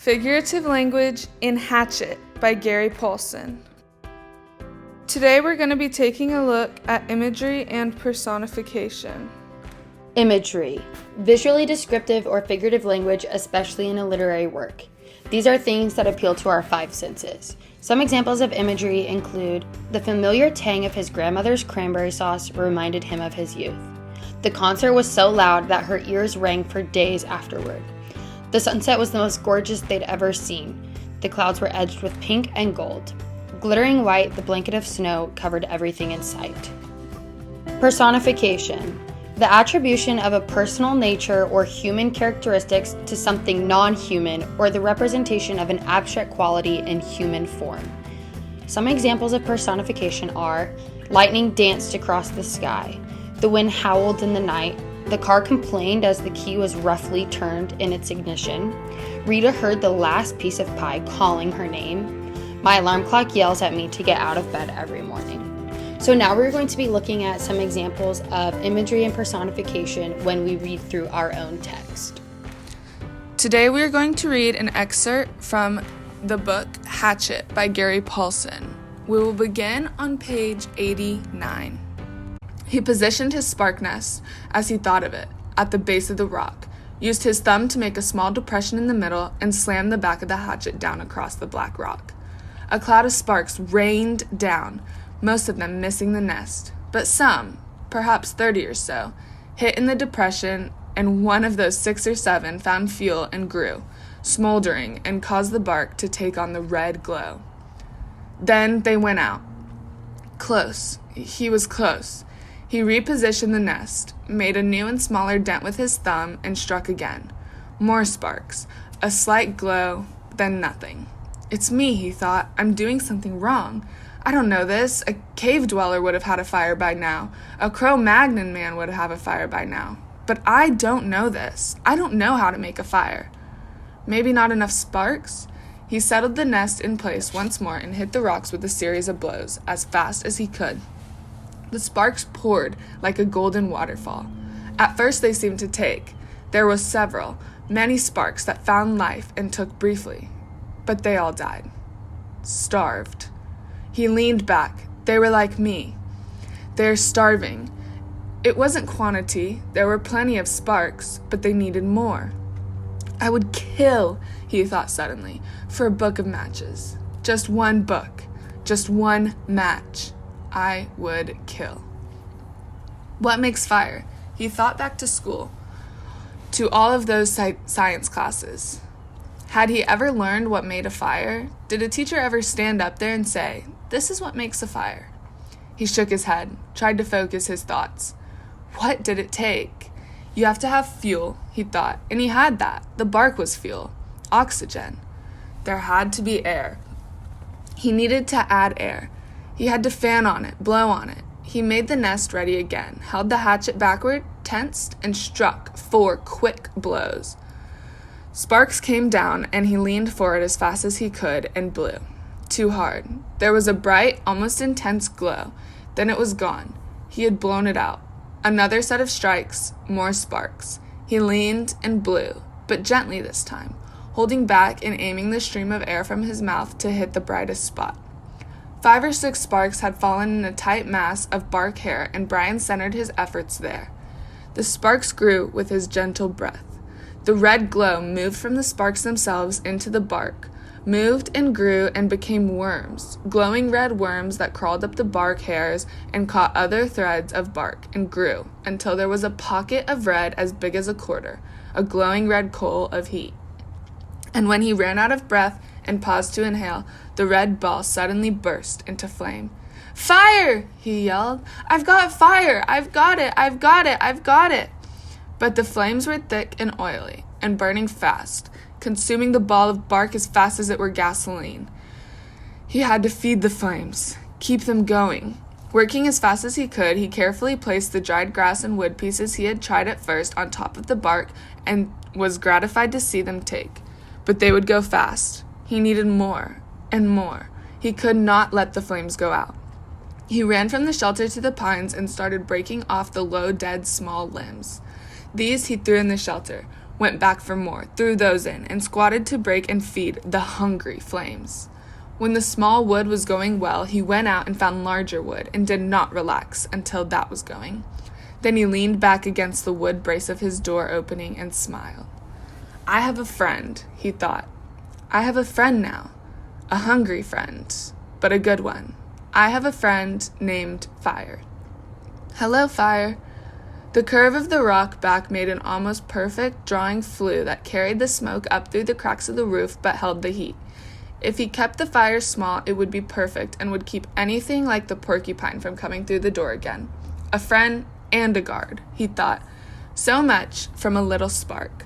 Figurative Language in Hatchet by Gary Paulson. Today we're going to be taking a look at imagery and personification. Imagery, visually descriptive or figurative language, especially in a literary work. These are things that appeal to our five senses. Some examples of imagery include the familiar tang of his grandmother's cranberry sauce reminded him of his youth. The concert was so loud that her ears rang for days afterward. The sunset was the most gorgeous they'd ever seen. The clouds were edged with pink and gold. Glittering white, the blanket of snow covered everything in sight. Personification, the attribution of a personal nature or human characteristics to something non-human, or the representation of an abstract quality in human form. Some examples of personification are: lightning danced across the sky, the wind howled in the night, the car complained as the key was roughly turned in its ignition, Rita heard the last piece of pie calling her name, my alarm clock yells at me to get out of bed every morning. So now we're going to be looking at some examples of imagery and personification when we read through our own text. Today we are going to read an excerpt from the book Hatchet by Gary Paulson. We will begin on page 89. He positioned his spark nest, as he thought of it, at the base of the rock, used his thumb to make a small depression in the middle, and slammed the back of the hatchet down across the black rock. A cloud of sparks rained down, most of them missing the nest, but some, perhaps 30 or so, hit in the depression, and one of those 6 or 7 found fuel and grew, smoldering, and caused the bark to take on the red glow. Then they went out. Close. He was close. He repositioned the nest, made a new and smaller dent with his thumb, and struck again. More sparks. A slight glow, then nothing. It's me, he thought. I'm doing something wrong. I don't know this. A cave dweller would have had a fire by now. A Cro-Magnon man would have a fire by now. But I don't know this. I don't know how to make a fire. Maybe not enough sparks? He settled the nest in place once more and hit the rocks with a series of blows, as fast as he could. The sparks poured like a golden waterfall. At first they seemed to take. There were many sparks that found life and took briefly. But they all died. Starved. He leaned back. They were like me. They're starving. It wasn't quantity. There were plenty of sparks, but they needed more. I would kill, he thought suddenly, for a book of matches. Just one book. Just one match. I would kill. What makes fire? He thought back to school, to all of those science classes. Had he ever learned what made a fire? Did a teacher ever stand up there and say, "This is what makes a fire"? He shook his head, tried to focus his thoughts. What did it take? You have to have fuel, he thought, and he had that. The bark was fuel. Oxygen. There had to be air. He needed to add air. He had to fan on it, blow on it. He made the nest ready again, held the hatchet backward, tensed, and struck 4 quick blows. Sparks came down, and he leaned forward as fast as he could and blew. Too hard. There was a bright, almost intense glow. Then it was gone. He had blown it out. Another set of strikes, more sparks. He leaned and blew, but gently this time, holding back and aiming the stream of air from his mouth to hit the brightest spot. 5 or 6 sparks had fallen in a tight mass of bark hair, and Brian centered his efforts there. The sparks grew with his gentle breath. The red glow moved from the sparks themselves into the bark, moved and grew and became worms, glowing red worms that crawled up the bark hairs and caught other threads of bark and grew until there was a pocket of red as big as a quarter, a glowing red coal of heat. And when he ran out of breath and paused to inhale, the red ball suddenly burst into flame. "Fire!" he yelled. "I've got fire! I've got it! I've got it! I've got it!" But the flames were thick and oily and burning fast, consuming the ball of bark as fast as it were gasoline. He had to feed the flames, keep them going. Working as fast as he could, he carefully placed the dried grass and wood pieces he had tried at first on top of the bark and was gratified to see them take. But they would go fast. He needed more and more. He could not let the flames go out. He ran from the shelter to the pines and started breaking off the low, dead, small limbs. These he threw in the shelter, went back for more, threw those in, and squatted to break and feed the hungry flames. When the small wood was going well, he went out and found larger wood, and did not relax until that was going. Then he leaned back against the wood brace of his door opening and smiled. I have a friend, he thought. I have a friend now. A hungry friend, but a good one. I have a friend named Fire. Hello, Fire. The curve of the rock back made an almost perfect drawing flue that carried the smoke up through the cracks of the roof but held the heat. If he kept the fire small, it would be perfect and would keep anything like the porcupine from coming through the door again. A friend and a guard, he thought. So much from a little spark.